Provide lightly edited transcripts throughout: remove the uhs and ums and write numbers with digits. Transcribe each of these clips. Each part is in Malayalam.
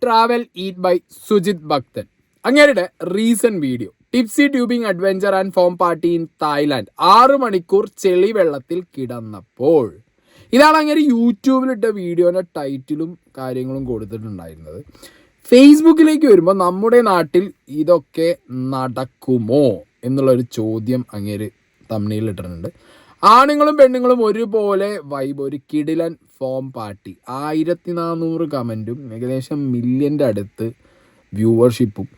ട്രാവൽ ഈറ്റ് ബൈ സുജിത് ഭക്തൻ. അങ്ങേരുടെ recent video tipsy tubing adventure and form party in Thailand 6 മണിക്കൂർ ചെളി വെള്ളത്തിൽ കിടന്നപ്പോൾ. ഇതാണ് അങ്ങനെ യൂട്യൂബിലിട്ട വീഡിയോയുടെ ടൈറ്റിലും കാര്യങ്ങളും കൊടുത്തിട്ടുണ്ടായിരുന്നത്. ഫേസ്ബുക്കിലേക്ക് വരുമ്പോൾ നമ്മുടെ നാട്ടിൽ ഇതൊക്കെ നടക്കുമോ എന്നുള്ളൊരു ചോദ്യം അങ്ങേര് തംബ്നെയിലിൽ ഇട്ടിട്ടുണ്ട്. ആണുങ്ങളും പെണ്ണുങ്ങളും ഒരുപോലെ വൈബ്, ഒരു കിടിലൻ ഫോം പാർട്ടി, 1400 കമൻറ്റും ഏകദേശം മില്യൻ്റെ അടുത്ത് വ്യൂവർഷിപ്പും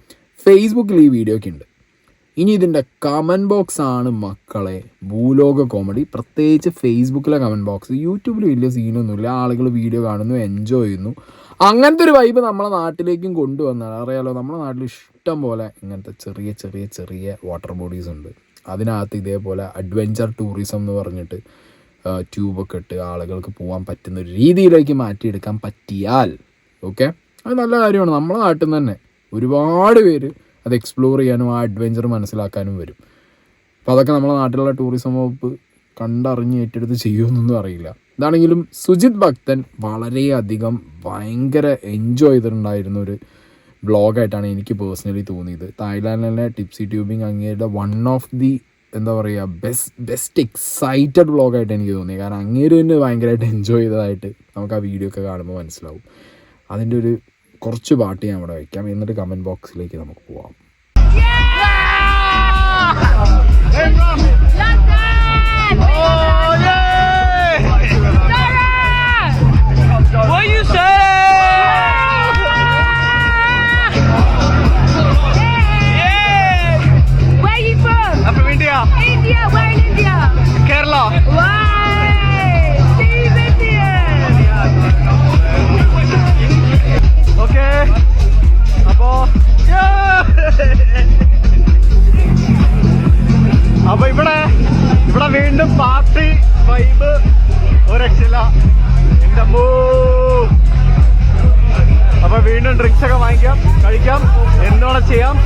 ഫേസ്ബുക്കിൽ ഈ വീഡിയോയ്ക്ക് ഉണ്ട്. ഇനി ഇതിൻ്റെ കമൻറ്റ് ബോക്സ് ആണ് മക്കളെ ഭൂലോക കോമഡി. പ്രത്യേകിച്ച് ഫേസ്ബുക്കിലെ കമൻറ്റ് ബോക്സ്. യൂട്യൂബിൽ വലിയ സീനൊന്നുമില്ല, ആളുകൾ വീഡിയോ കാണുന്നു, എൻജോയ് ചെയ്യുന്നു. അങ്ങനത്തെ ഒരു വൈബ് നമ്മളെ നാട്ടിലേക്കും കൊണ്ടുവന്നാൽ അറിയാലോ. നമ്മുടെ നാട്ടിൽ ഇഷ്ടം പോലെ ഇങ്ങനത്തെ ചെറിയ ചെറിയ ചെറിയ വാട്ടർ ബോഡീസ് ഉണ്ട്. അതിനകത്ത് ഇതേപോലെ അഡ്വഞ്ചർ ടൂറിസം എന്ന് പറഞ്ഞിട്ട് ട്യൂബൊക്കെ ഇട്ട് ആളുകൾക്ക് പോകാൻ പറ്റുന്ന ഒരു രീതിയിലേക്ക് മാറ്റിയെടുക്കാൻ പറ്റിയാൽ ഓക്കെ, അത് നല്ല കാര്യമാണ്. നമ്മളെ നാട്ടിൽ നിന്ന് തന്നെ ഒരുപാട് പേര് അത് എക്സ്പ്ലോർ ചെയ്യാനും ആ അഡ്വഞ്ചർ മനസ്സിലാക്കാനും വരും. അപ്പോൾ അതൊക്കെ നമ്മളെ നാട്ടിലുള്ള ടൂറിസം വകുപ്പ് കണ്ടറിഞ്ഞ് ഏറ്റെടുത്ത് ചെയ്യുമെന്നൊന്നും അറിയില്ല. ഇതാണെങ്കിലും സുജിത് ഭക്തൻ വളരെയധികം ഭയങ്കര എൻജോയ് ചെയ്തിട്ടുണ്ടായിരുന്ന ഒരു വ്ളോഗായിട്ടാണ് എനിക്ക് പേഴ്സണലി തോന്നിയത്. തായ്ലാൻഡിലെ ടിപ്സി ട്യൂബിങ് അങ്ങേരുടെ വൺ ഓഫ് ദി എന്താ പറയുക ബെസ്റ്റ് എക്സൈറ്റഡ് വ്ളോഗായിട്ട് എനിക്ക് തോന്നി. കാരണം അങ്ങേര് തന്നെ ഭയങ്കരമായിട്ട് എൻജോയ് ചെയ്തതായിട്ട് നമുക്ക് ആ വീഡിയോ ഒക്കെ കാണുമ്പോൾ മനസ്സിലാവും. അതിൻ്റെ ഒരു കുറച്ച് പാട്ട് ഞാൻ അവിടെ വയ്ക്കാം, എന്നിട്ട് കമൻറ്റ് ബോക്സിലേക്ക് നമുക്ക് പോവാം. India, where in India? Kerala. Why? Team India. Okay. Appo ഇവിടെ വീണ്ടും പാർട്ടി വൈബ് ഒരു രക്ഷയില്ല. എന്റെ അമ്മോ. അപ്പൊ വീണ്ടും ഡ്രിങ്ക്സ് ഒക്കെ വാങ്ങിക്കാം, കഴിക്കാം, എന്നോടെ ചെയ്യാം.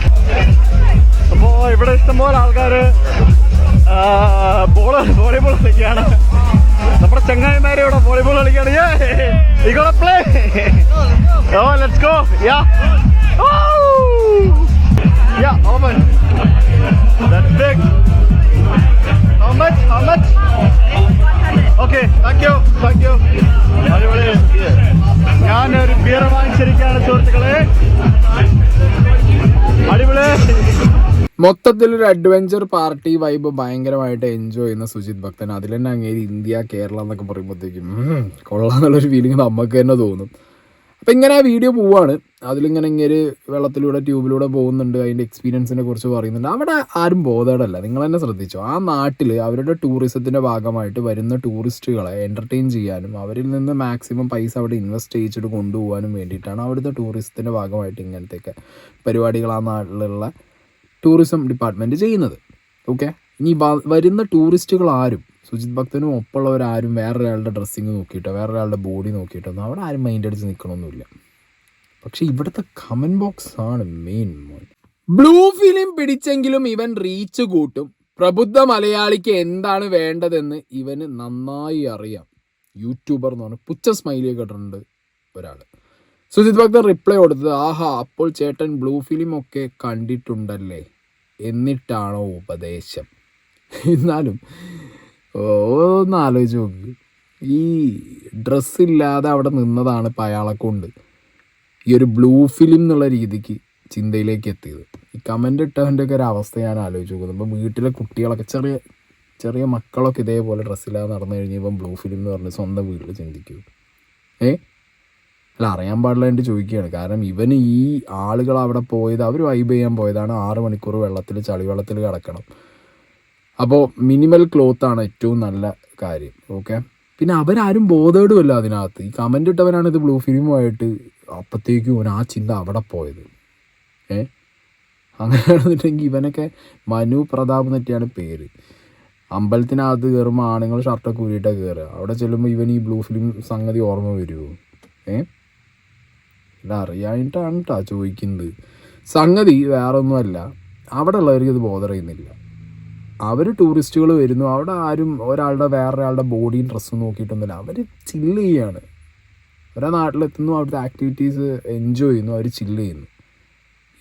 അപ്പോ ഇവിടെ ഇഷ്ടംപോലെ ആൾക്കാര് വോളിബോൾ കളിക്കുകയാണ്. നമ്മുടെ ചങ്ങായിമാരെ ഇവിടെ വോളിബോൾ കളിക്കുകയാണ്. Play. Oh let's go. Open. That's big. How much? Okay, thank you. അടിപൊളി. ഞാനൊരു ബിയർ വാങ്ങിച്ചിരിക്കുകയാണ് സുഹൃത്തുക്കളെ. അടിപൊളി. മൊത്തത്തിലൊരു അഡ്വഞ്ചർ പാർട്ടി വൈബ് ഭയങ്കരമായിട്ട് എൻജോയ് ചെയ്യുന്ന സുജിത് ഭക്തൻ. അതിൽ തന്നെ അങ്ങേര് ഇന്ത്യ കേരള എന്നൊക്കെ പറയുമ്പോഴത്തേക്കും കൊള്ളാമെന്നുള്ളൊരു ഫീലിംഗ് നമുക്ക് തന്നെ തോന്നും. അപ്പം ഇങ്ങനെ ആ വീഡിയോ പോവാണ്. അതിലിങ്ങനെ ഇങ്ങനെ വെള്ളത്തിലൂടെ ട്യൂബിലൂടെ പോകുന്നുണ്ട്, അതിൻ്റെ എക്സ്പീരിയൻസിനെ കുറിച്ച് പറയുന്നുണ്ട്. അവിടെ ആരും ബോധേഡല്ല. നിങ്ങൾ തന്നെ ശ്രദ്ധിച്ചോ, ആ നാട്ടിൽ അവരുടെ ടൂറിസത്തിൻ്റെ ഭാഗമായിട്ട് വരുന്ന ടൂറിസ്റ്റുകളെ എൻ്റർടൈൻ ചെയ്യാനും അവരിൽ നിന്ന് മാക്സിമം പൈസ അവിടെ ഇൻവെസ്റ്റ് ചെയ്യിച്ചിട്ട് കൊണ്ടുപോകാനും വേണ്ടിയിട്ടാണ് അവിടുത്തെ ടൂറിസത്തിൻ്റെ ഭാഗമായിട്ട് ഇങ്ങനത്തെയൊക്കെ പരിപാടികൾ ആ നാട്ടിലുള്ള ടൂറിസം ഡിപ്പാർട്ട്മെൻറ്റ് ചെയ്യുന്നത്. ഓക്കെ, ഇനി വരുന്ന ടൂറിസ്റ്റുകൾ ആരും സുജിത് ഭക്തനും ഒപ്പമുള്ളവരാരും വേറൊരാളുടെ ഡ്രസ്സിങ് നോക്കിയിട്ടോ വേറൊരാളുടെ ബോഡി നോക്കിയിട്ടൊന്നും അവിടെ ആരും മൈൻഡ് അടിച്ച് നിൽക്കണമൊന്നുമില്ല. പക്ഷെ ഇവിടുത്തെ കമൻറ്റ് ബോക്സ് ആണ് മെയിൻ. ബ്ലൂ ഫിലിം പിടിച്ചെങ്കിലും ഇവൻ റീച്ച് കൂട്ടും. പ്രബുദ്ധ മലയാളിക്ക് എന്താണ് വേണ്ടതെന്ന് ഇവന് നന്നായി അറിയാം. യൂട്യൂബർ എന്ന് പറഞ്ഞാൽ പുച്ച സ്മൈലിയൊക്കെ ഇട്ടിട്ടുണ്ട് ഒരാൾ. സുജിത് ഭക്തൻ റിപ്ലൈ കൊടുത്തത്, ആഹാ അപ്പോൾ ചേട്ടൻ ബ്ലൂ ഫിലിം ഒക്കെ കണ്ടിട്ടുണ്ടല്ലേ, എന്നിട്ടാണോ ഉപദേശം? എന്നാലും ഒന്ന് ആലോചിച്ച് നോക്ക്. ഈ ഡ്രസ്സില്ലാതെ അവിടെ നിന്നതാണ് ഇപ്പം അയാളെ കൊണ്ട് ഈ ഒരു ബ്ലൂ ഫിലിം എന്നുള്ള രീതിക്ക് ചിന്തയിലേക്ക് എത്തിയത്. ഈ കമൻ്റ് ഇട്ടവൻ്റെയൊക്കെ ഒരു അവസ്ഥ ഞാൻ ആലോചിച്ച് നോക്കുന്നത്. ഇപ്പം വീട്ടിലെ കുട്ടികളൊക്കെ ചെറിയ ചെറിയ മക്കളൊക്കെ ഇതേപോലെ ഡ്രസ്സില്ലാതെ നടന്നു കഴിഞ്ഞാൽ ഇപ്പം ബ്ലൂ ഫിലിം എന്ന് പറഞ്ഞ് സ്വന്തം വീട്ടിൽ ചിന്തിക്കൂ. അല്ല, അറിയാൻ പാടില്ലാണ്ട് ചോദിക്കുകയാണ്. കാരണം ഇവന് ഈ ആളുകൾ അവിടെ പോയത് അവർ വൈബ് ചെയ്യാൻ പോയതാണ്. 6 മണിക്കൂർ വെള്ളത്തിൽ ചളിവെള്ളത്തിൽ കിടക്കണം. അപ്പോൾ മിനിമൽ ക്ലോത്താണ് ഏറ്റവും നല്ല കാര്യം. ഓക്കെ, പിന്നെ അവരാരും ബോധേടുമല്ല അതിനകത്ത്. ഈ കമൻ്റ് ഇട്ടവനാണ് ഇത് ബ്ലൂ ഫിലിമുമായിട്ട് അപ്പോഴത്തേക്കും അവൻ ആ ചിന്ത അവിടെ പോയത്. അങ്ങനെയാണെന്നുണ്ടെങ്കിൽ ഇവനൊക്കെ മനു പ്രതാപ് എന്നൊക്കെയാണ് പേര്. അമ്പലത്തിനകത്ത് കയറുമ്പോൾ ആണുങ്ങൾ ഷർട്ടൊക്കെ ഊരിയിട്ടാണ് കയറുക. അവിടെ ചെല്ലുമ്പോൾ ഇവൻ ഈ ബ്ലൂ ഫിലിം സംഗതി ഓർമ്മ വരുമോ? ഇല്ല, അറിയാനായിട്ടാണ് കേട്ടോ ചോദിക്കുന്നത്. സംഗതി വേറെ ഒന്നുമല്ല, അവിടെ ഉള്ളവർക്ക് ഇത് ബോധർ ചെയ്യുന്നില്ല. അവർ ടൂറിസ്റ്റുകൾ വരുന്നു, അവിടെ ആരും ഒരാളുടെ വേറൊരാളുടെ ബോഡിയും ഡ്രസ്സും നോക്കിയിട്ടൊന്നുമില്ല. അവർ ചില്ല് ചെയ്യാണ്. അവരുടെ നാട്ടിലെത്തുന്നു, അവിടുത്തെ ആക്ടിവിറ്റീസ് എൻജോയ് ചെയ്യുന്നു, അവർ ചില്ല് ചെയ്യുന്നു.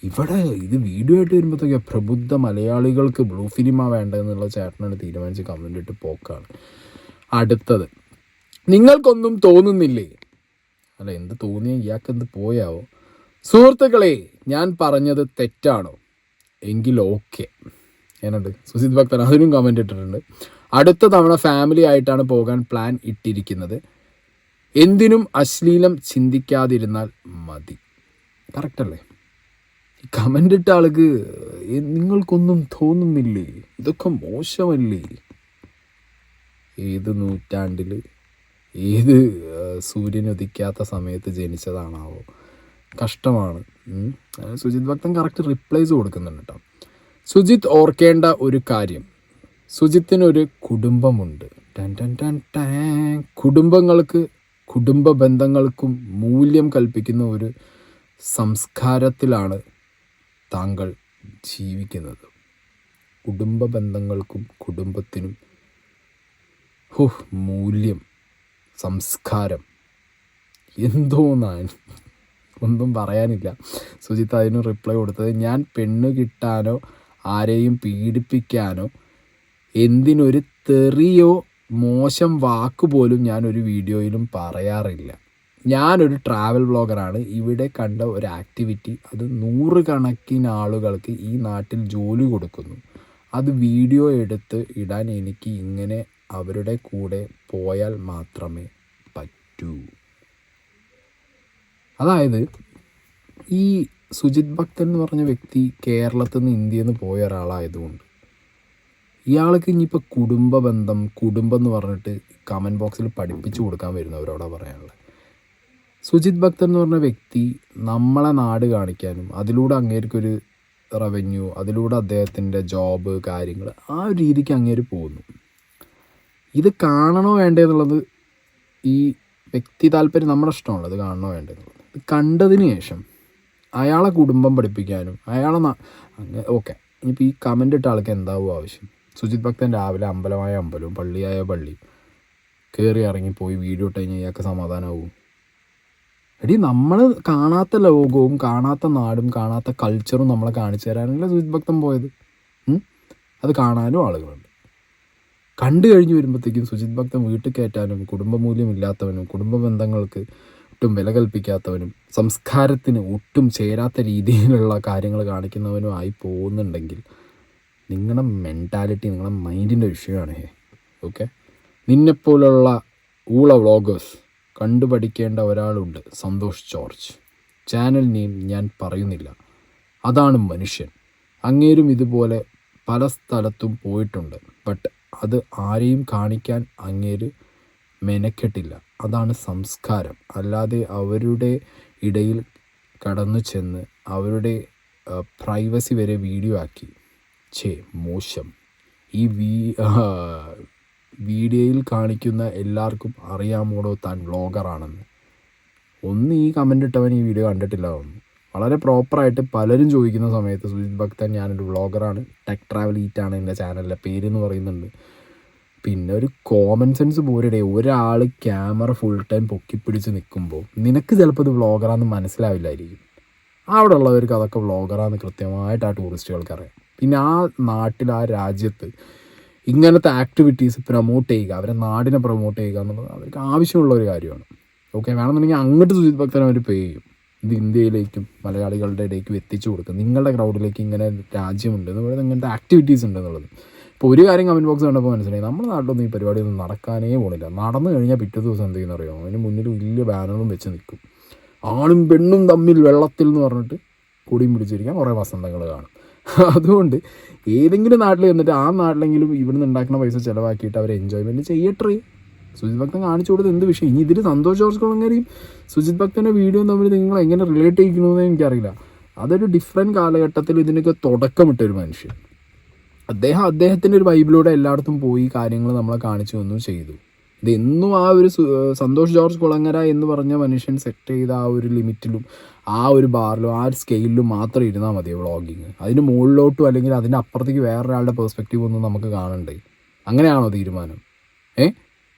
ഇവിടെ ഇത് വീഡിയോ ആയിട്ട് വരുമ്പോഴത്തേക്ക് പ്രബുദ്ധ മലയാളികൾക്ക് ബ്ലൂ ഫിലിമാ വേണ്ടതെന്നുള്ള ചേട്ടനാണ് തീരുമാനിച്ച് കമൻ്റ് ഇട്ട് പോക്കാണ്. അടുത്തത്, നിങ്ങൾക്കൊന്നും തോന്നുന്നില്ലേ? അല്ല, എന്ത് തോന്നിയ ഇയാൾക്ക് എന്ത് പോയാവോ? സുഹൃത്തുക്കളെ, ഞാൻ പറഞ്ഞത് തെറ്റാണോ? എങ്കിൽ ഓക്കെ. ഞാനുണ്ട് സുജിത് ഭക്തൻ അതിനും കമൻ്റ് ഇട്ടിട്ടുണ്ട്. അടുത്ത തവണ ഫാമിലി ആയിട്ടാണ് പോകാൻ പ്ലാൻ ഇട്ടിരിക്കുന്നത്. എന്തിനും അശ്ലീലം ചിന്തിക്കാതിരുന്നാൽ മതി. കറക്റ്റല്ലേ? കമൻ്റ് ഇട്ട ആൾക്ക് നിങ്ങൾക്കൊന്നും തോന്നുന്നില്ലേ? ഇതൊക്കെ മോശമല്ലേ? ഏത് നൂറ്റാണ്ടിൽ ഏത് സൂര്യൻ ഉദിക്കാത്ത സമയത്ത് ജനിച്ചതാണാവോ? കഷ്ടമാണ്. സുജിത് ഭക്തൻ കറക്റ്റ് റിപ്ലൈസ് കൊടുക്കുന്നുണ്ട് കേട്ടോ. സുജിത്ത് ഓർക്കേണ്ട ഒരു കാര്യം, സുജിത്തിനൊരു കുടുംബമുണ്ട്. കുടുംബങ്ങൾക്ക്, കുടുംബ ബന്ധങ്ങൾക്കും മൂല്യം കൽപ്പിക്കുന്ന ഒരു സംസ്കാരത്തിലാണ് താങ്കൾ ജീവിക്കുന്നത്. കുടുംബ ബന്ധങ്ങൾക്കും കുടുംബത്തിനും മൂല്യം, സംസ്കാരം, എന്തോന്നാണ്, ഒന്നും പറയാനില്ല. സുജിത്ത് അതിന് റിപ്ലൈ കൊടുത്തത്, ഞാൻ പെണ്ണ് കിട്ടാനോ ആരെയും പീഡിപ്പിക്കാനോ എന്തിനൊരു തെറിയോ മോശം വാക്കുപോലും ഞാനൊരു വീഡിയോയിലും പറയാറില്ല. ഞാനൊരു ട്രാവൽ വ്ളോഗറാണ്. ഇവിടെ കണ്ട ഒരു ആക്ടിവിറ്റി അത് 100 കണക്കിന് ആളുകൾക്ക് ഈ നാട്ടിൽ ജോലി കൊടുക്കുന്നു. അത് വീഡിയോ എടുത്ത് ഇടാൻ എനിക്ക് ഇങ്ങനെ അവരുടെ കൂടെ പോയാൽ മാത്രമേ പറ്റൂ. അതായത് ഈ സുജിത് ഭക്തൻ എന്ന് പറഞ്ഞ വ്യക്തി കേരളത്തിൽ നിന്ന് ഇന്ത്യയിൽ നിന്ന് പോയ ഒരാളായതുകൊണ്ട് ഇയാൾക്ക് ഇനിയിപ്പോൾ കുടുംബ ബന്ധം, കുടുംബം എന്ന് പറഞ്ഞിട്ട് കമൻറ്റ് ബോക്സിൽ പഠിപ്പിച്ചു കൊടുക്കാൻ വരുന്നവരോടാണ് പറയാനുള്ളത്. സുജിത് ഭക്തൻ എന്ന് പറഞ്ഞ വ്യക്തി നമ്മളെ നാട് കാണിക്കാനും അതിലൂടെ അങ്ങേർക്കൊരു റവന്യൂ, അതിലൂടെ അദ്ദേഹത്തിൻ്റെ ജോബ് കാര്യങ്ങൾ ആ ഒരു രീതിക്ക് അങ്ങേര് പോകുന്നു. ഇത് കാണണോ വേണ്ടേ എന്നുള്ളത് ഈ വ്യക്തി താല്പര്യം, നമ്മുടെ ഇഷ്ടമാണല്ലോ ഇത് കാണണോ വേണ്ടേ എന്നുള്ളത്. ഇത് കണ്ടതിന് ശേഷം അയാളെ കുടുംബം പഠിപ്പിക്കാനും അയാളെ ഓക്കെ. ഇനിയിപ്പോൾ ഈ കമൻ്റ് ഇട്ട ആൾക്ക് എന്താവും ആവശ്യം? സുജിത് ഭക്തൻ രാവിലെ അമ്പലമായ അമ്പലവും പള്ളിയായ പള്ളിയും കയറി ഇറങ്ങിപ്പോയി വീഡിയോ ഇട്ട് കഴിഞ്ഞാൽ ഇയാൾക്ക് സമാധാനമാവും? എടി, നമ്മൾ കാണാത്ത ലോകവും കാണാത്ത നാടും കാണാത്ത കൾച്ചറും നമ്മളെ കാണിച്ചു തരാനല്ല സുജിത് ഭക്തൻ പോയത്. അത് കാണാനും ആളുകളുണ്ട്. കണ്ടു കഴിഞ്ഞ് വരുമ്പോഴത്തേക്കും സുജിത് ഭക്തൻ വീട്ടിൽ കയറ്റാനും കുടുംബമൂല്യമില്ലാത്തവനും കുടുംബ ബന്ധങ്ങൾക്ക് ഒട്ടും വില കൽപ്പിക്കാത്തവനും സംസ്കാരത്തിന് ഒട്ടും ചേരാത്ത രീതിയിലുള്ള കാര്യങ്ങൾ കാണിക്കുന്നവനും ആയി പോകുന്നുണ്ടെങ്കിൽ നിങ്ങളുടെ മെൻറ്റാലിറ്റി, നിങ്ങളുടെ മൈൻഡിൻ്റെ വിഷയമാണ്. ഓക്കെ, നിന്നെപ്പോലുള്ള ഊള വ്ളോഗേഴ്സ് കണ്ടുപഠിക്കേണ്ട ഒരാളുണ്ട്, സന്തോഷ് ജോർജ്. ചാനൽ നെയിം ഞാൻ പറയുന്നില്ല. അതാണ് മനുഷ്യൻ. അങ്ങേരും ഇതുപോലെ പല സ്ഥലത്തും പോയിട്ടുണ്ട്. ബട്ട് അത് ആരെയും കാണിക്കാൻ അങ്ങേര് മെനക്കെട്ടില്ല. അതാണ് സംസ്കാരം. അല്ലാതെ അവരുടെ ഇടയിൽ കടന്നു ചെന്ന് അവരുടെ പ്രൈവസി വരെ വീഡിയോ ആക്കി. മോശം. ഈ വീഡിയോയിൽ കാണിക്കുന്ന എല്ലാവർക്കും അറിയാമോടോ താൻ വ്ളോഗറാണെന്ന്? ഒന്ന് ഈ കമൻ്റ് ഇട്ടവൻ ഈ വീഡിയോ കണ്ടിട്ടില്ല ഒന്ന്. വളരെ പ്രോപ്പറായിട്ട് പലരും ചോദിക്കുന്ന സമയത്ത് സുജിത് ഭക്തൻ ഞാനൊരു വ്ളോഗറാണ്, ടെക് ട്രാവൽ ഈറ്റാണ് എൻ്റെ ചാനലിലെ പേരെന്ന് പറയുന്നുണ്ട്. പിന്നെ ഒരു കോമൺ സെൻസ് പോരുടെ. ഒരാൾ ക്യാമറ ഫുൾ ടൈം പൊക്കിപ്പിടിച്ച് നിൽക്കുമ്പോൾ നിനക്ക് ചിലപ്പോൾ ഇത് വ്ളോഗറാന്ന് മനസ്സിലാവില്ലായിരിക്കും. അവിടെ ഉള്ളവർക്ക് അതൊക്കെ വ്ളോഗറാന്ന് കൃത്യമായിട്ട് ആ ടൂറിസ്റ്റുകൾക്ക് അറിയാം. പിന്നെ ആ നാട്ടിൽ, ആ രാജ്യത്ത് ഇങ്ങനത്തെ ആക്ടിവിറ്റീസ് പ്രൊമോട്ട് ചെയ്യുക, അവരെ നാടിനെ പ്രൊമോട്ട് ചെയ്യുക എന്നുള്ളത് അവർക്ക് ആവശ്യമുള്ള ഒരു കാര്യമാണ്. ഓക്കെ, വേണമെന്നുണ്ടെങ്കിൽ അങ്ങോട്ട് സുജിത് ഭക്തൻ അവർ പേ ചെയ്യും. ഇത് ഇന്ത്യയിലേക്കും മലയാളികളുടെ ഇടയ്ക്കും എത്തിച്ചു കൊടുക്കുക. നിങ്ങളുടെ ക്രൗഡിലേക്ക് ഇങ്ങനെ രാജ്യമുണ്ട് എന്ന് പറയുന്നത്, ഇങ്ങനത്തെ ആക്ടിവിറ്റീസ് ഉണ്ട് എന്നുള്ളത്. ഇപ്പോൾ ഒരു കാര്യം കമൻറ്റ് ബോക്സ് കണ്ടപ്പോൾ മനസ്സിലായി, നമ്മുടെ നാട്ടിലൊന്നും ഈ പരിപാടിയൊന്നും നടക്കാനേ പോണില്ല. നടന്നു കഴിഞ്ഞാൽ പിറ്റേ ദിവസം എന്ത് ചെയ്യുന്ന അറിയാമോ? അതിന് മുന്നിൽ വലിയ ബാനറും വെച്ച് നിൽക്കും. ആണും പെണ്ണും തമ്മിൽ വെള്ളത്തിൽ എന്ന് പറഞ്ഞിട്ട് കൂടിയും പിടിച്ചിരിക്കാൻ കുറേ വസന്തങ്ങൾ കാണും. അതുകൊണ്ട് ഏതെങ്കിലും നാട്ടിൽ ചെന്നിട്ട് ആ നാട്ടിലെങ്കിലും ഇവിടുന്ന് ഉണ്ടാക്കുന്ന പൈസ ചിലവാക്കിയിട്ട് അവർ എൻജോയ്മെൻറ്റ് ചെയ്യട്ടെ. സുജിത് ഭക്തൻ കാണിച്ചു കൊടുത്ത് എന്ത് വിഷയം? ഇനി ഇതിൽ സന്തോഷ് ജോർജ് കുളങ്ങരയും സുജിത് ഭക്തൻ്റെ വീഡിയോ തമ്മിൽ നിങ്ങൾ എങ്ങനെ റിലേറ്റ് ചെയ്യിക്കണമെന്ന് എനിക്കറിയില്ല. അതൊരു ഡിഫറെൻറ്റ് കാലഘട്ടത്തിൽ ഇതിനൊക്കെ തുടക്കമിട്ടൊരു മനുഷ്യൻ. അദ്ദേഹത്തിൻ്റെ ഒരു വൈബിലൂടെ എല്ലായിടത്തും പോയി കാര്യങ്ങൾ നമ്മളെ കാണിച്ചു ഒന്നും ചെയ്തു. ഇതെന്നും ആ ഒരു സന്തോഷ് ജോർജ് കുളങ്ങര എന്ന് പറഞ്ഞ മനുഷ്യൻ സെറ്റ് ചെയ്ത ആ ഒരു ലിമിറ്റിലും ആ ഒരു ബാറിലും ആ ഒരു സ്കെയിലിലും മാത്രം ഇരുന്നാൽ മതി വ്ളോഗിങ്. അതിന് മുകളിലോട്ടും അല്ലെങ്കിൽ അതിൻ്റെ അപ്പുറത്തേക്ക് വേറൊരാളുടെ പെർസ്പെക്റ്റീവ് ഒന്നും നമുക്ക് കാണണ്ടേ? അങ്ങനെയാണോ തീരുമാനം?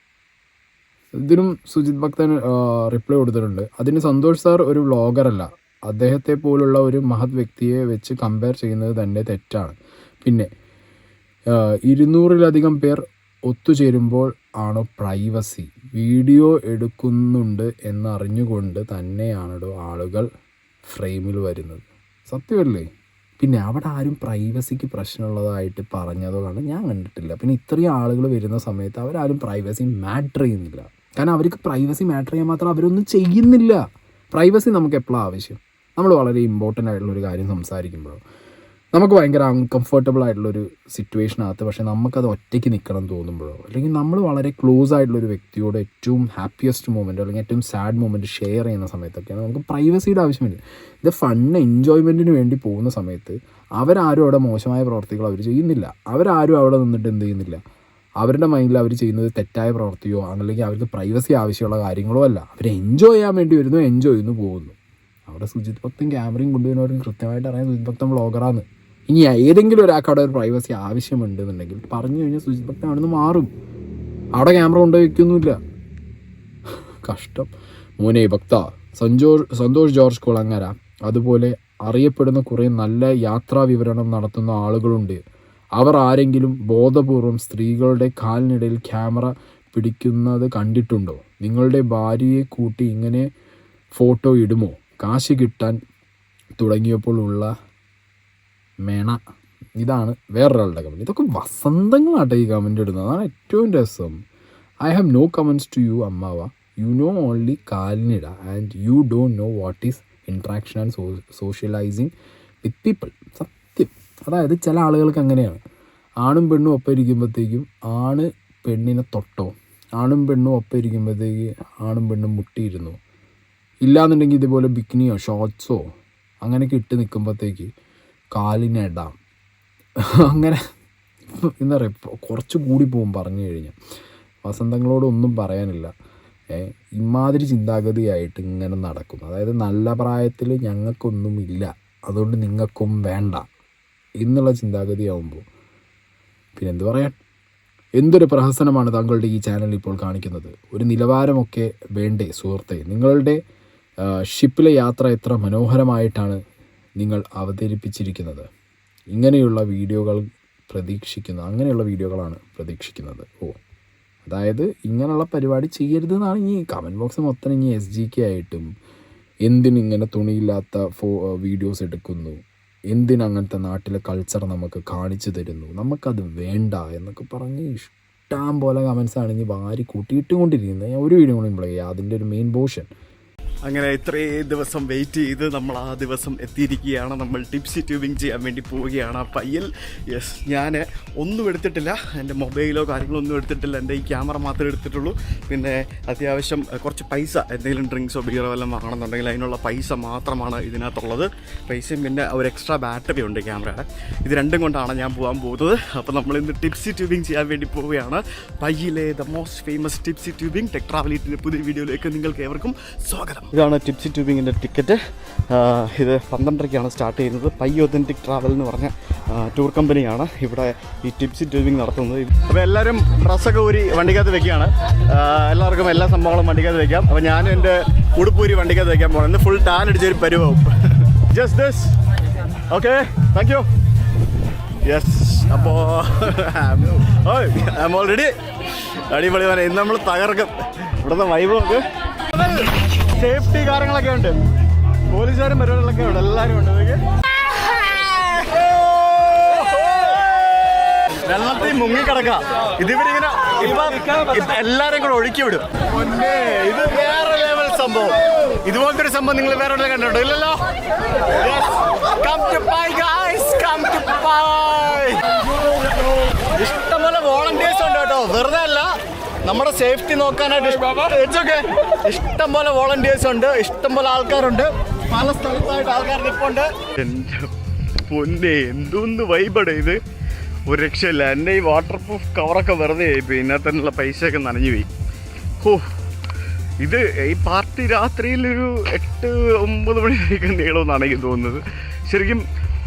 ഇതിനും സുജിത് ഭക്തൻ റിപ്ലൈ കൊടുത്തിട്ടുണ്ട്. അതിന് സന്തോഷ് സാർ ഒരു വ്ളോഗറല്ല, അദ്ദേഹത്തെ പോലുള്ള ഒരു മഹത് വ്യക്തിയെ വെച്ച് കമ്പയർ ചെയ്യുന്നത് തന്നെ തെറ്റാണ്. പിന്നെ 200-ലധികം പേർ ഒത്തുചേരുമ്പോൾ ആണോ പ്രൈവസി? വീഡിയോ എടുക്കുന്നുണ്ട് എന്നറിഞ്ഞുകൊണ്ട് തന്നെയാണോ ആളുകൾ ഫ്രെയിമിൽ വരുന്നത്? സത്യമല്ലേ? പിന്നെ അവിടെ ആരും പ്രൈവസിക്ക് പ്രശ്നമുള്ളതായിട്ട് പറഞ്ഞതോ ഞാൻ കണ്ടിട്ടില്ല. പിന്നെ ഇത്രയും ആളുകൾ വരുന്ന സമയത്ത് അവരാരും പ്രൈവസി മാറ്റർ ചെയ്യുന്നില്ല. കാരണം അവർക്ക് പ്രൈവസി മാറ്റർ ചെയ്യാൻ മാത്രം അവരൊന്നും ചെയ്യുന്നില്ല. പ്രൈവസി നമുക്ക് എപ്പോഴാണ് ആവശ്യം? നമ്മൾ വളരെ ഇമ്പോർട്ടൻ്റ് ആയിട്ടുള്ളൊരു കാര്യം സംസാരിക്കുമ്പോഴോ, നമുക്ക് ഭയങ്കര അൺകംഫർട്ടബിൾ ആയിട്ടുള്ളൊരു സിറ്റുവേഷനകത്ത് പക്ഷേ നമുക്കത് ഒറ്റയ്ക്ക് നിൽക്കണം തോന്നുമ്പോഴോ, അല്ലെങ്കിൽ നമ്മൾ വളരെ ക്ലോസ് ആയിട്ടുള്ളൊരു വ്യക്തിയോട് ഏറ്റവും ഹാപ്പിയസ്റ്റ് മൊമെൻറ്റ് അല്ലെങ്കിൽ ഏറ്റവും സാഡ് മൊമെൻറ്റ് ഷെയർ ചെയ്യുന്ന സമയത്തൊക്കെയാണ് നമുക്ക് പ്രൈവസിയുടെ ആവശ്യമില്ല. ഇത് ഫണ്ണ് എൻജോയ്മെൻറ്റിന് വേണ്ടി പോകുന്ന സമയത്ത് അവരാരും അവിടെ മോശമായ പ്രവർത്തികൾ അവർ ചെയ്യുന്നില്ല. അവരാരും അവിടെ നിന്നിട്ട് എന്ത് ചെയ്യുന്നില്ല, അവരുടെ മൈൻഡിൽ അവർ ചെയ്യുന്നത് തെറ്റായ പ്രവൃത്തിയോ അല്ലെങ്കിൽ അവർക്ക് പ്രൈവസി ആവശ്യമുള്ള കാര്യങ്ങളോ അല്ല. അവർ എൻജോയ് ചെയ്യാൻ വേണ്ടി വരുന്നു, എൻജോയ് ചെയ്യുന്നു, പോകുന്നു. അവിടെ സുജിത് ഭക്തൻ ക്യാമറയും കൊണ്ടുവരുന്നവരും കൃത്യമായിട്ട് അറിയാം സുജിത് ഭക്തൻ വ്ളോഗറാന്ന്. ഇനി ഏതെങ്കിലും ഒരാൾക്ക് അവിടെ ഒരു പ്രൈവസി ആവശ്യമുണ്ടെന്നുണ്ടെങ്കിൽ പറഞ്ഞു കഴിഞ്ഞാൽ സുജിത് ഭക്തൻ അവിടെ നിന്ന് മാറും. അവിടെ ക്യാമറ കൊണ്ടുപോയി വയ്ക്കൊന്നുമില്ല. കഷ്ടം. മോനെ ഭക്ത, സന്തോഷ് ജോർജ് കുളങ്ങര അതുപോലെ അറിയപ്പെടുന്ന കുറേ നല്ല യാത്രാ വിവരണം നടത്തുന്ന ആളുകളുണ്ട്. അവർ ആരെങ്കിലും ബോധപൂർവം സ്ത്രീകളുടെ കാലിനിടയിൽ ക്യാമറ പിടിക്കുന്നത് കണ്ടിട്ടുണ്ടോ? നിങ്ങളുടെ ഭാര്യയെ കൂട്ടി ഇങ്ങനെ ഫോട്ടോ ഇടുമോ? കാശ് കിട്ടാൻ തുടങ്ങിയപ്പോൾ ഉള്ള മേണ. ഇതാണ് വേറൊരാളുടെ കമൻറ്റ്. ഇതൊക്കെ വസന്തങ്ങളാട്ടെ ഈ കമൻറ്റ് ഇടുന്നത്. അതാണ് ഏറ്റവും രസം. I have no comments to you അമ്മാവ. യു നോ ഓൺലി കാലിനിട and you don't know what is interaction and socialising with people. സത്യം. അതായത് ചില ആളുകൾക്ക് അങ്ങനെയാണ്. ആണും പെണ്ണും ഒപ്പം ഇരിക്കുമ്പോഴത്തേക്കും ആണ് പെണ്ണിനെ തൊട്ടോ, ആണും പെണ്ണും ഒപ്പം ഇരിക്കുമ്പോഴത്തേക്ക് ആണും പെണ്ണും മുട്ടിയിരുന്നു, ഇല്ലാന്നുണ്ടെങ്കിൽ ഇതുപോലെ ബിക്കിനിയോ ഷോർട്ട്സോ അങ്ങനെയൊക്കെ ഇട്ട് നിൽക്കുമ്പോഴത്തേക്ക് കാലിനിടാം. അങ്ങനെ എന്താ പറയുക, കുറച്ച് കൂടി പോകും പറഞ്ഞു കഴിഞ്ഞാൽ. വസന്തങ്ങളോടൊന്നും പറയാനില്ല. ഇമാതിരി ചിന്താഗതിയായിട്ട് ഇങ്ങനെ നടക്കും. അതായത് നല്ല പ്രായത്തിൽ ഞങ്ങൾക്കൊന്നും ഇല്ല, അതുകൊണ്ട് നിങ്ങൾക്കും വേണ്ട എന്നുള്ള ചിന്താഗതിയാവുമ്പോൾ പിന്നെ എന്ത് പറയാൻ. എന്തൊരു പ്രഹസനമാണ് താങ്കളുടെ ഈ ചാനൽ ഇപ്പോൾ കാണിക്കുന്നത്. ഒരു നിലവാരമൊക്കെ വേണ്ടേ സുഹൃത്തെ? നിങ്ങളുടെ ഷിപ്പിലെ യാത്ര എത്ര മനോഹരമായിട്ടാണ് നിങ്ങൾ അവതരിപ്പിച്ചിരിക്കുന്നത്. ഇങ്ങനെയുള്ള വീഡിയോകൾ അങ്ങനെയുള്ള വീഡിയോകളാണ് പ്രതീക്ഷിക്കുന്നത്. അതായത് ഇങ്ങനെയുള്ള പരിപാടി ചെയ്യരുതെന്നാണ് ഈ കമൻറ്റ് ബോക്സ് മൊത്തം. ഇനി SGK ആയിട്ടും എന്തിനിങ്ങനെ തുണിയില്ലാത്ത വീഡിയോസ് എടുക്കുന്നു, എന്തിനങ്ങനത്തെ നാട്ടിലെ കൾച്ചർ നമുക്ക് കാണിച്ചു തരുന്നു, നമുക്കത് വേണ്ട എന്നൊക്കെ പറഞ്ഞ് ഇഷ്ടം പോലെ കമൻസ് ആണെങ്കിൽ വാരി കൂട്ടിയിട്ടുകൊണ്ടിരിക്കുന്നത്. ഞാൻ ഒരു വീഡിയോ കൂടി പ്ലേ ചെയ്യാം, അതിൻ്റെ ഒരു മെയിൻ പോർഷൻ. അങ്ങനെ ഇത്രയും ദിവസം വെയിറ്റ് ചെയ്ത് നമ്മൾ ആ ദിവസം എത്തിയിരിക്കുകയാണ്. നമ്മൾ ടിപ്സി ട്യൂബിങ് ചെയ്യാൻ വേണ്ടി പോവുകയാണ് പയ്യൽ. യെസ്, ഞാൻ ഒന്നും എടുത്തിട്ടില്ല, എൻ്റെ മൊബൈലോ കാര്യങ്ങളോ ഒന്നും എടുത്തിട്ടില്ല. എൻ്റെ ഈ ക്യാമറ മാത്രമേ എടുത്തിട്ടുള്ളൂ. പിന്നെ അത്യാവശ്യം കുറച്ച് പൈസ, എന്തെങ്കിലും ഡ്രിങ്ക്സോ ബിയറോ എല്ലാം വാങ്ങണമെന്നുണ്ടെങ്കിൽ അതിനുള്ള പൈസ മാത്രമാണ് ഇതിനകത്തുള്ളത്. പൈസയും പിന്നെ ഒരു എക്സ്ട്രാ ബാറ്ററി ഉണ്ട് ക്യാമറയുടെ. ഇത് രണ്ടും കൊണ്ടാണ് ഞാൻ പോകാൻ പോകുന്നത്. അപ്പോൾ നമ്മളിന്ന് ടിപ്സി ട്യൂബിങ് ചെയ്യാൻ വേണ്ടി പോവുകയാണ് പയ്യിലെ the most famous tipsy tubing tech ട്രാവലിറ്റിൻ്റെ പുതിയ വീഡിയോയിലേക്ക് നിങ്ങൾക്ക് ഏവർക്കും സ്വാഗതം. ഇതാണ് ടിപ്സി ട്യൂബിങ്ങിൻ്റെ ടിക്കറ്റ്. ഇത് 12:30 സ്റ്റാർട്ട് ചെയ്യുന്നത്. പയ്യ ഒതൻറ്റിക് ട്രാവൽ എന്ന് പറഞ്ഞ ടൂർ കമ്പനിയാണ് ഇവിടെ ഈ ടിപ്സി ട്യൂബിങ് നടത്തുന്നത്. അപ്പോൾ എല്ലാവരും ഡ്രസ്സൊക്കെ ഊരി വണ്ടിക്കകത്ത് വെക്കുകയാണ്. എല്ലാവർക്കും എല്ലാ സംഭവങ്ങളും വണ്ടിക്കകത്ത് വെക്കാം. അപ്പോൾ ഞാനും എൻ്റെ ഉടുപ്പൂരി വണ്ടിക്കകത്ത് വെക്കാൻ പോകണം. ഇന്ന് ഫുൾ ടാൻ അടിച്ചൊരു പരിവാവും. Just this. Okay, thank you. Yes, അപ്പോൾ ഐ ആം ഓൾറെഡി അടിപൊളി. ഇന്ന് നമ്മൾ തകർക്കും. ഇവിടുത്തെ വൈബ് നോക്ക്. സേഫ്റ്റി കാര്യങ്ങളൊക്കെ ഉണ്ട്, പോലീസുകാരും പരിപാടികളൊക്കെ ഉണ്ട്, എല്ലാവരും ഉണ്ട്. വെള്ളത്തിൽ മുങ്ങിക്കിടക്കാം. ഇതിവിടെ ഇങ്ങനെ എല്ലാവരും കൂടെ ഒഴുക്കി വിടും. ഇത് വേറെ ലെവൽ സംഭവം. ഇതുപോലത്തെ ഒരു സംഭവം നിങ്ങൾ വേറെ എവിടെ കണ്ടിട്ടുണ്ടോ? ഇല്ലല്ലോ. ഇഷ്ടംപോലെ വോളണ്ടിയേഴ്സ് ഉണ്ട് കേട്ടോ, വെറുതെ അല്ല. നമ്മുടെ സേഫ്റ്റി നോക്കാനായിട്ട് ഇഷ്ടംപോലെ വോളണ്ടിയേഴ്സ് ഉണ്ട്, ഇഷ്ടംപോലെ ആൾക്കാരുണ്ട്, പല സ്ഥലത്തായിട്ട് ആൾക്കാർ നിൽപ്പുണ്ട്. എൻ്റെ പൊന്നെ, എന്തോന്ന് വൈബാണ് ഇത്, ഒരു രക്ഷയില്ല. എൻ്റെ ഈ വാട്ടർ പ്രൂഫ് കവറൊക്കെ വെറുതെ ആയിപ്പോയി. ഇതിനകത്ത് തന്നെയുള്ള പൈസയൊക്കെ നനഞ്ഞു പോയി. ഇത് ഈ പാർട്ടി രാത്രിയിലൊരു 8-9 മണിയൊക്കെ നീളുമെന്നാണ് എനിക്ക് തോന്നുന്നത്. ശരിക്കും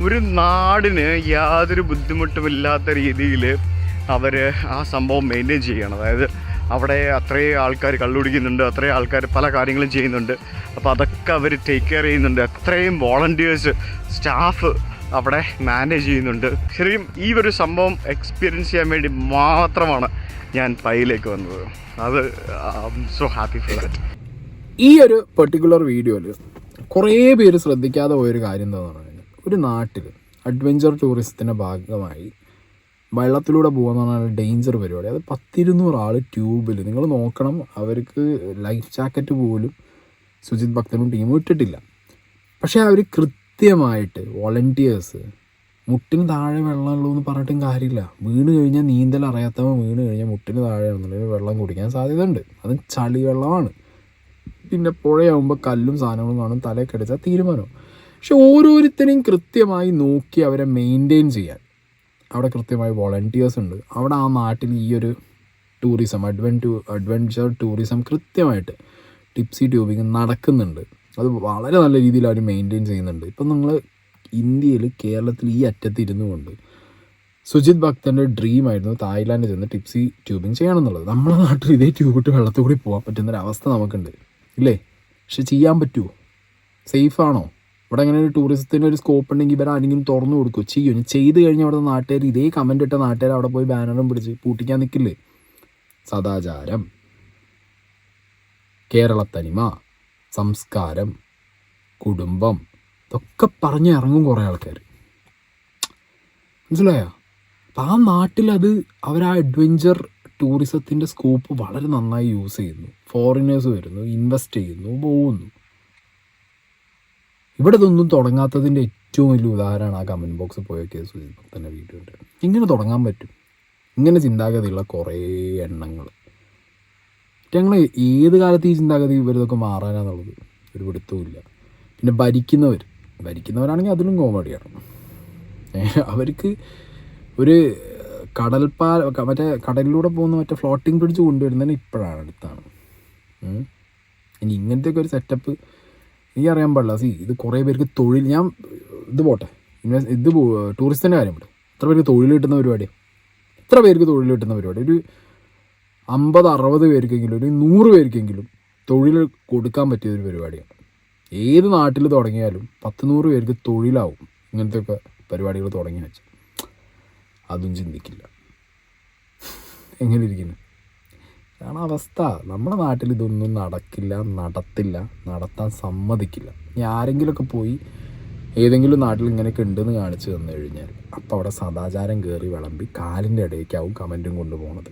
ഒരു നാടിന് യാതൊരു ബുദ്ധിമുട്ടുമില്ലാത്ത രീതിയിൽ അവർ ആ സംഭവം മെയിൻറ്റെയിൻ ചെയ്യണം. അതായത് അവിടെ അത്രയും ആൾക്കാർ കള്ളുടിക്കുന്നുണ്ട്, അത്രയും ആൾക്കാർ പല കാര്യങ്ങളും ചെയ്യുന്നുണ്ട്. അപ്പോൾ അതൊക്കെ അവർ ടേക്ക് കെയർ ചെയ്യുന്നുണ്ട്. അത്രയും വോളണ്ടിയേഴ്സ്, സ്റ്റാഫ് അവിടെ മാനേജ് ചെയ്യുന്നുണ്ട്. ശരിക്കും ഈ ഒരു സംഭവം എക്സ്പീരിയൻസ് ചെയ്യാൻ വേണ്ടി മാത്രമാണ് ഞാൻ പൈയിലേക്ക് വന്നത്. അത് സോ ഹാപ്പി ഫോർ ദാറ്റ്. ഈ ഒരു പെർട്ടിക്കുലർ വീഡിയോയിൽ കുറേ പേര് ശ്രദ്ധിക്കാതെ പോയൊരു കാര്യം എന്താണെന്ന് പറഞ്ഞു കഴിഞ്ഞാൽ, ഒരു നാട്ടിൽ അഡ്വഞ്ചർ ടൂറിസത്തിൻ്റെ ഭാഗമായി വെള്ളത്തിലൂടെ പോകുന്ന പറഞ്ഞാൽ ഡേഞ്ചർ പരിപാടി. അത് 100-200 ആൾ ട്യൂബിൽ, നിങ്ങൾ നോക്കണം, അവർക്ക് ലൈഫ് ജാക്കറ്റ് പോലും സുജിത് ഭക്തനും ടീമും ഇട്ടിട്ടില്ല. പക്ഷേ അവർ കൃത്യമായിട്ട് വോളണ്ടിയേഴ്സ് മുട്ടിന് താഴെ വെള്ളമുള്ളൂ എന്ന് പറഞ്ഞിട്ടും കാര്യമില്ല. വീണ് കഴിഞ്ഞാൽ നീന്തൽ അറിയാത്തവൻ വീണ് കഴിഞ്ഞാൽ മുട്ടിന് താഴെയാണെന്നുണ്ടെങ്കിൽ വെള്ളം കുടിക്കാൻ സാധ്യതയുണ്ട്. അത് ചളി വെള്ളമാണ്. പിന്നെ പുഴയാകുമ്പോൾ കല്ലും സാധനങ്ങളും കാണും, തലയിൽ കടിച്ചാൽ തീരുമാനം. പക്ഷെ ഓരോരുത്തരെയും കൃത്യമായി നോക്കി അവരെ മെയിൻറ്റെയിൻ ചെയ്യാൻ അവിടെ കൃത്യമായി വോളണ്ടിയേഴ്സ് ഉണ്ട്. അവിടെ ആ നാട്ടിൽ ഈ ഒരു ടൂറിസം, അഡ്വഞ്ചർ ടൂറിസം കൃത്യമായിട്ട് ടിപ്സി ട്യൂബിങ് നടക്കുന്നുണ്ട്. അത് വളരെ നല്ല രീതിയിൽ അവർ മെയിൻറ്റെയിൻ ചെയ്യുന്നുണ്ട്. ഇപ്പം നിങ്ങൾ ഇന്ത്യയിൽ, കേരളത്തിൽ ഈ അറ്റത്ത് ഇരുന്നു കൊണ്ട് സുജിത് ഭക്തൻ്റെ ഡ്രീമായിരുന്നു തായ്ലാൻഡിൽ ചെന്ന് ടിപ്സി ട്യൂബിങ് ചെയ്യണമെന്നുള്ളത്. നമ്മുടെ നാട്ടിൽ ഇതേ ട്യൂബിട്ട് വെള്ളത്തിൽ കൂടി പോകാൻ പറ്റുന്നൊരവസ്ഥ നമുക്കുണ്ട് ഇല്ലേ? പക്ഷെ ചെയ്യാൻ പറ്റുമോ? സേഫാണോ? ഇവിടെ അങ്ങനെ ഒരു ടൂറിസത്തിൻ്റെ ഒരു സ്കോപ്പ് ഉണ്ടെങ്കിൽ ഇവരാരെങ്കിലും തുറന്നു കൊടുക്കുമോ? ചെയ്യും. ചെയ്ത് കഴിഞ്ഞാൽ അവിടെ നാട്ടുകാർ, ഇതേ കമൻ്റ് ഇട്ട നാട്ടുകാർ അവിടെ പോയി ബാനറും പിടിച്ച് പൂട്ടിക്കാൻ നിൽക്കില്ലേ? സദാചാരം, കേരളത്തനിമ, സംസ്കാരം, കുടുംബം, ഇതൊക്കെ പറഞ്ഞ് ഇറങ്ങും കുറേ ആൾക്കാർ. മനസ്സിലായോ? അപ്പം ആ നാട്ടിലത് അവരാ അഡ്വഞ്ചർ ടൂറിസത്തിൻ്റെ സ്കോപ്പ് വളരെ നന്നായി യൂസ് ചെയ്യുന്നു. ഫോറിനേഴ്സ് വരുന്നു, ഇൻവെസ്റ്റ് ചെയ്യുന്നു, പോകുന്നു. ഇവിടെ ഇതൊന്നും തുടങ്ങാത്തതിൻ്റെ ഏറ്റവും വലിയ ഉദാഹരണമാണ് ആ കമൻറ്റ് ബോക്സിൽ പോയൊക്കെ സുജിത് ഭക്തൻ്റെ വീഡിയോ ഉണ്ട്. ഇങ്ങനെ തുടങ്ങാൻ പറ്റും. ഇങ്ങനെ ചിന്താഗതിയുള്ള കുറേ എണ്ണങ്ങൾ. ഞങ്ങൾ ഏത് കാലത്ത് ഈ ചിന്താഗതി ഇവരിതൊക്കെ മാറാനാന്നുള്ളത് ഒരു പിടുത്തവുമില്ല. പിന്നെ ഭരിക്കുന്നവരാണെങ്കിൽ അതിലും കോമഡിയാണ്. അവർക്ക് ഒരു മറ്റേ കടലിലൂടെ പോകുന്ന മറ്റേ ഫ്ലോട്ടിംഗ് ബ്രിഡ്ജ് കൊണ്ടുവരുന്നതിന് ഇപ്പോഴാണ്, അടുത്താണ്. ഇനി ഇങ്ങനത്തെയൊക്കെ ഒരു സെറ്റപ്പ് എനിക്കറിയാൻ പാടില്ല. ഇത് കുറേ പേർക്ക് തൊഴിൽ, ഞാൻ ഇത് പോട്ടെ, ടൂറിസ്റ്റിൻ്റെ കാര്യം പോട്ടെ, എത്ര പേർക്ക് തൊഴിൽ കിട്ടുന്ന പരിപാടിയാണ്? ഒരു 50-60 പേർക്കെങ്കിലും, ഒരു 100 പേർക്കെങ്കിലും തൊഴിൽ കൊടുക്കാൻ പറ്റിയൊരു പരിപാടിയാണ്. ഏത് നാട്ടിൽ തുടങ്ങിയാലും 10-100 പേർക്ക് തൊഴിലാവും ഇങ്ങനത്തെയൊക്കെ പരിപാടികൾ തുടങ്ങി വെച്ചാൽ. അതും ചിന്തിക്കില്ല. എങ്ങനെ ഇരിക്കുന്നു അതാണ് അവസ്ഥ. നമ്മുടെ നാട്ടിൽ ഇതൊന്നും നടക്കില്ല, നടത്താൻ സമ്മതിക്കില്ല. ഇനി ആരെങ്കിലുമൊക്കെ പോയി ഏതെങ്കിലും നാട്ടിൽ ഇങ്ങനെയൊക്കെ ഉണ്ടെന്ന് കാണിച്ചു തന്നു കഴിഞ്ഞാൽ അപ്പോൾ അവിടെ സദാചാരം കയറി വിളമ്പി കാലിൻ്റെ ഇടയ്ക്കാവും കമൻറ്റും കൊണ്ടുപോകുന്നത്.